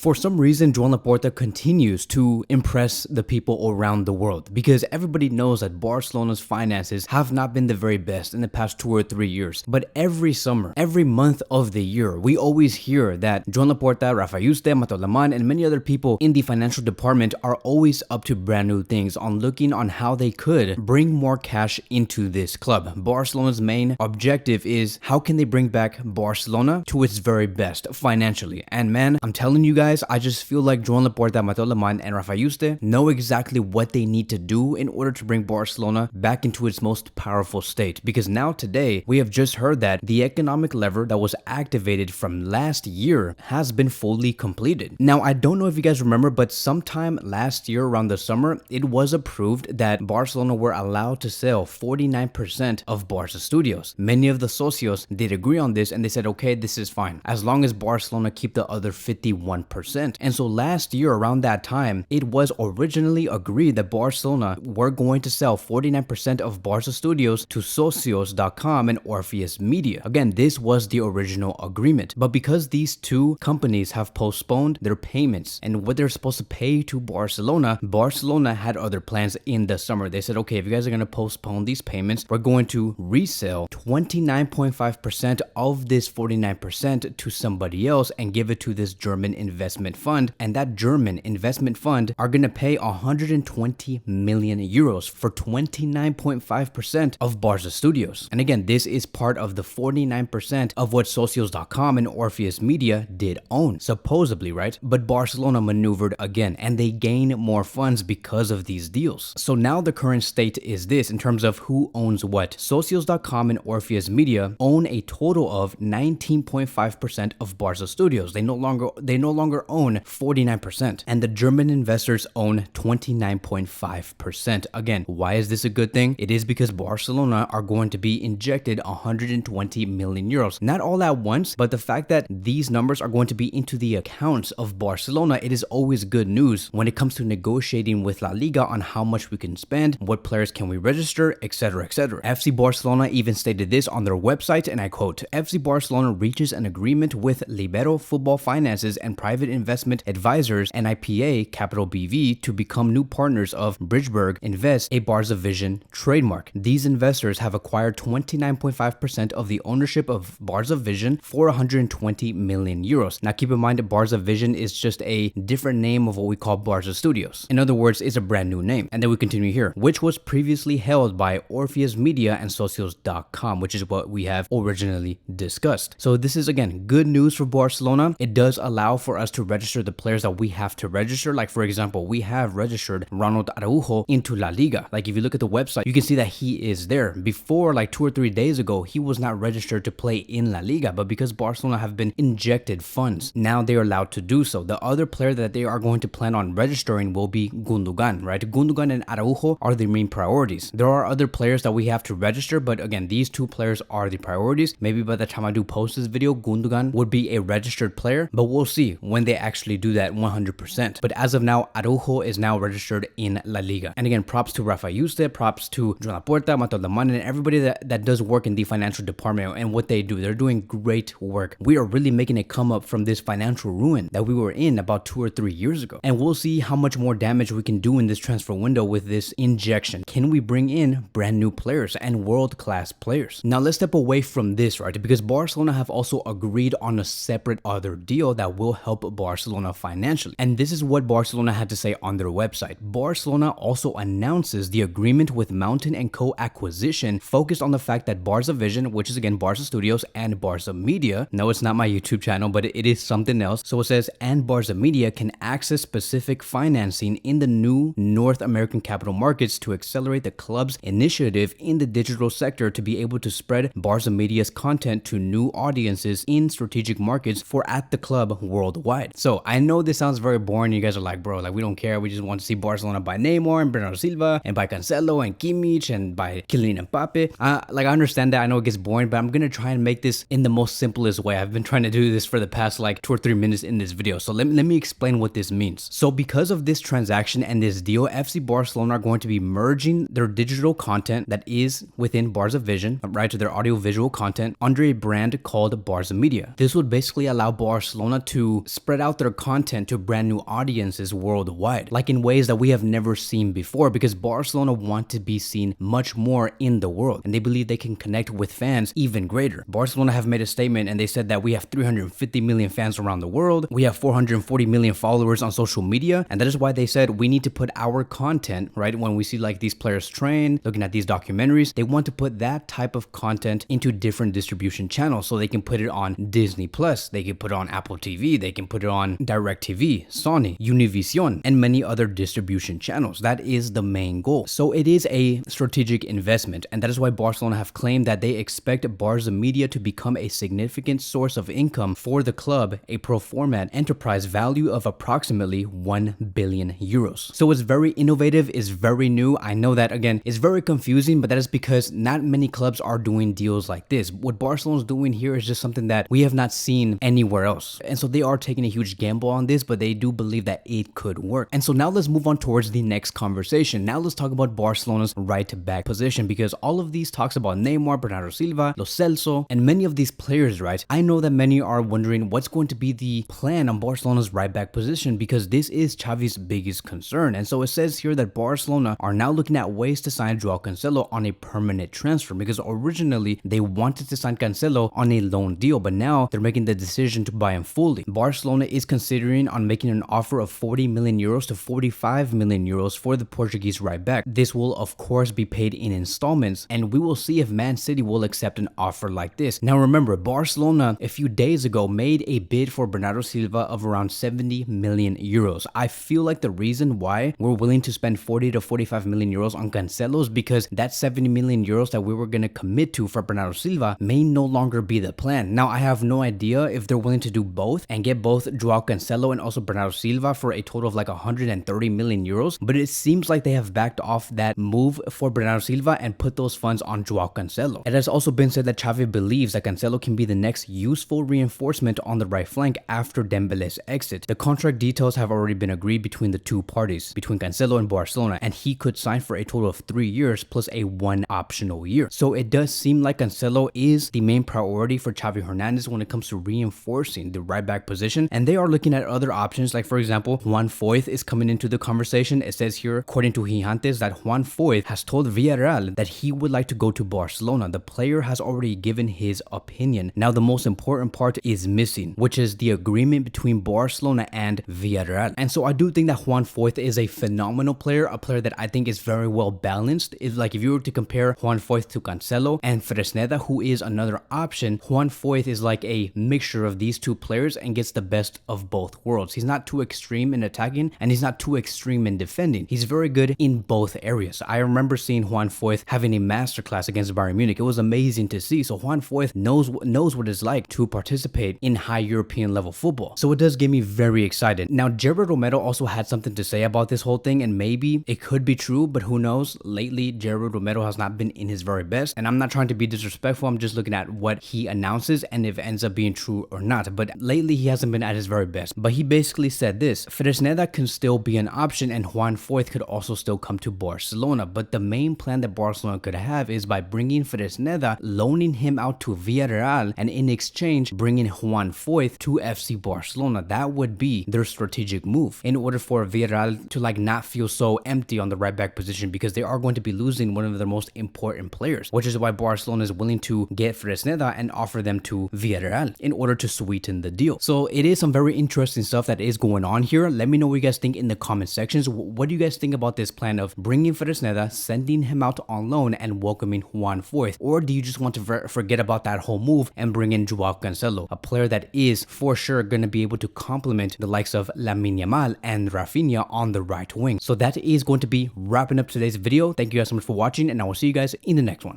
For some reason, Joan Laporta continues to impress the people around the world because everybody knows that Barcelona's finances have not been the very best in the past 2 or 3 years. But every summer, every month of the year, we always hear that Joan Laporta, Rafa Yuste, Mateo Lemán, and many other people in the financial department are always up to brand new things on looking on how they could bring more cash into this club. Barcelona's main objective is how can they bring back Barcelona to its very best financially. And man, I'm telling you guys, I just feel like Joan Laporta, Mateo Lemán, and Rafa Yuste know exactly what they need to do in order to bring Barcelona back into its most powerful state. Because now today, we have just heard that the economic lever that was activated from last year has been fully completed. Now, I don't know if you guys remember, but sometime last year around the summer, it was approved that Barcelona were allowed to sell 49% of Barca studios. Many of the socios did agree on this and they said, okay, this is fine, as long as Barcelona keep the other 51%. And so last year around that time, it was originally agreed that Barcelona were going to sell 49% of Barca studios to socios.com and Orpheus Media. Again, this was the original agreement. But because these two companies have postponed their payments and what they're supposed to pay to Barcelona, Barcelona had other plans in the summer. They said, okay, if you guys are going to postpone these payments, we're going to resell 29.5% of this 49% to somebody else and give it to this German investment fund. And that German investment fund are going to pay 120 million euros for 29.5% of Barca studios. And again, this is part of the 49% of what socios.com and Orpheus Media did own, supposedly, right? But Barcelona maneuvered again and they gain more funds because of these deals. So now the current state is this in terms of who owns what. Socios.com and Orpheus Media own a total of 19.5% of Barca studios. They no longer own 49%, and the German investors own 29.5%. Again, why is this a good thing? It is because Barcelona are going to be injected 120 million euros. Not all at once, but the fact that these numbers are going to be into the accounts of Barcelona, it is always good news when it comes to negotiating with La Liga on how much we can spend, what players can we register, etc., etc. FC Barcelona even stated this on their website, and I quote, FC Barcelona reaches an agreement with Libero Football Finances and Private Investment Advisors and IPA Capital BV to become new partners of Bridgeburg Invest, a Barca Vision trademark. These investors have acquired 29.5% of the ownership of Barca Vision for 120 million euros. Now keep in mind that Barca Vision is just a different name of what we call Barca Studios. In other words, it's a brand new name. And then we continue here, which was previously held by Orpheus Media and Socios.com, which is what we have originally discussed. So this is, again, good news for Barcelona. It does allow for us to register the players that we have to register. Like, for example, we have registered Ronald Araujo into La Liga. Like, if you look at the website, you can see that he is there. Before, like 2 or 3 days ago, he was not registered to play in La Liga, but because Barcelona have been injected funds, now they are allowed to do so. The other player that they are going to plan on registering will be Gundogan, right? Gundogan and Araujo are the main priorities. There are other players that we have to register, but again, these two players are the priorities. Maybe by the time I do post this video, Gundogan would be a registered player, but we'll see when they actually do that 100%. But as of now, Araujo is now registered in La Liga. And again, props to Rafa Yuste, props to Joan Laporta, Mateo Lemán, and everybody that does work in the financial department and what they do. They're doing great work. We are really making a come up from this financial ruin that we were in about 2 or 3 years ago. And we'll see how much more damage we can do in this transfer window with this injection. Can we bring in brand new players and world-class players? Now let's step away from this, right? Because Barcelona have also agreed on a separate other deal that will help Barcelona financially. And this is what Barcelona had to say on their website. Barcelona also announces the agreement with Mountain & Co. Acquisition focused on the fact that Barca Vision, which is again Barca Studios and Barca Media, no, it's not my YouTube channel, but it is something else. So it says, and Barca Media can access specific financing in the new North American capital markets to accelerate the club's initiative in the digital sector to be able to spread Barca Media's content to new audiences in strategic markets for at the club worldwide. So I know this sounds very boring. You guys are like, bro, like we don't care. We just want to see Barcelona buy Neymar and Bernardo Silva and buy Cancelo and Kimmich and buy Kylian Mbappe. Like I understand that. I know it gets boring, but I'm going to try and make this in the most simplest way. I've been trying to do this for the past like 2 or 3 minutes in this video. So let me explain what this means. So because of this transaction and this deal, FC Barcelona are going to be merging their digital content that is within Barca Vision, right, to their audio-visual content under a brand called Barca Media. This would basically allow Barcelona to spread spread out their content to brand new audiences worldwide, like in ways that we have never seen before, because Barcelona want to be seen much more in the world, and they believe they can connect with fans even greater. Barcelona have made a statement and they said that we have 350 million fans around the world, we have 440 million followers on social media, and that is why they said we need to put our content, right, when we see like these players train, looking at these documentaries, they want to put that type of content into different distribution channels, so they can put it on Disney Plus, they can put it on Apple TV, they can put it on DirecTV, Sony, Univision, and many other distribution channels. That is the main goal. So it is a strategic investment, and that is why Barcelona have claimed that they expect Barca Media to become a significant source of income for the club, a pro forma enterprise value of approximately 1 billion euros. So it's very innovative, it's very new. I know that again, it's very confusing, but that is because not many clubs are doing deals like this. What Barcelona's doing here is just something that we have not seen anywhere else. And so they are taking a huge gamble on this, but they do believe that it could work. And so now let's move on towards the next conversation. Now let's talk about Barcelona's right back position, because all of these talks about Neymar, Bernardo Silva, Lo Celso, and many of these players, right? I know that many are wondering what's going to be the plan on Barcelona's right back position, because this is Xavi's biggest concern. And so it says here that Barcelona are now looking at ways to sign Joao Cancelo on a permanent transfer, because originally they wanted to sign Cancelo on a loan deal, but now they're making the decision to buy him fully. Barcelona is considering on making an offer of 40 million euros to 45 million euros for the Portuguese right back. This will of course be paid in installments, and we will see if Man City will accept an offer like this. Now remember, Barcelona a few days ago made a bid for Bernardo Silva of around 70 million euros. I feel like the reason why we're willing to spend 40 to 45 million euros on Cancelo is because that 70 million euros that we were going to commit to for Bernardo Silva may no longer be the plan. Now I have no idea if they're willing to do both and get both Joao Cancelo and also Bernardo Silva for a total of like 130 million euros, but it seems like they have backed off that move for Bernardo Silva and put those funds on Joao Cancelo. It has also been said that Xavi believes that Cancelo can be the next useful reinforcement on the right flank after Dembele's exit. The contract details have already been agreed between the two parties, between Cancelo and Barcelona, and he could sign for a total of 3 years plus a 1 optional year. So it does seem like Cancelo is the main priority for Xavi Hernandez when it comes to reinforcing the right back position, and they are looking at other options, like for example, Juan Foyth is coming into the conversation. It says here, according to Gigantes, that Juan Foyth has told Villarreal that he would like to go to Barcelona. The player has already given his opinion. Now the most important part is missing, which is the agreement between Barcelona and Villarreal. And so I do think that Juan Foyth is a phenomenal player, a player that I think is very well balanced. If you were to compare Juan Foyth to Cancelo and Fresneda, who is another option, Juan Foyth is like a mixture of these two players and gets the best of both worlds. He's not too extreme in attacking and he's not too extreme in defending. He's very good in both areas. I remember seeing Juan Foyth having a masterclass against Bayern Munich. It was amazing to see. So Juan Foyth knows what it's like to participate in high European level football. So it does get me very excited. Now Gerard Romero also had something to say about this whole thing, and maybe it could be true, but who knows? Lately Gerard Romero has not been in his very best, and I'm not trying to be disrespectful. I'm just looking at what he announces and if it ends up being true or not. But lately he hasn't been at his very best. But he basically said this: Fresneda can still be an option and Juan Foyth could also still come to Barcelona, but the main plan that Barcelona could have is by bringing Fresneda, loaning him out to Villarreal, and in exchange bringing Juan Foyth to FC Barcelona. That would be their strategic move in order for Villarreal to not feel so empty on the right back position, because they are going to be losing one of their most important players, which is why Barcelona is willing to get Fresneda and offer them to Villarreal in order to sweeten the deal. So it is some very interesting stuff that is going on here. Let me know what you guys think in the comment sections. What do you guys think about this plan of bringing Fresneda, sending him out on loan, and welcoming Juan Foyth? Or do you just want to forget about that whole move and bring in Joao Cancelo, a player that is for sure going to be able to complement the likes of Lamine Yamal and Rafinha on the right wing? So that is going to be wrapping up today's video. Thank you guys so much for watching, and I will see you guys in the next one.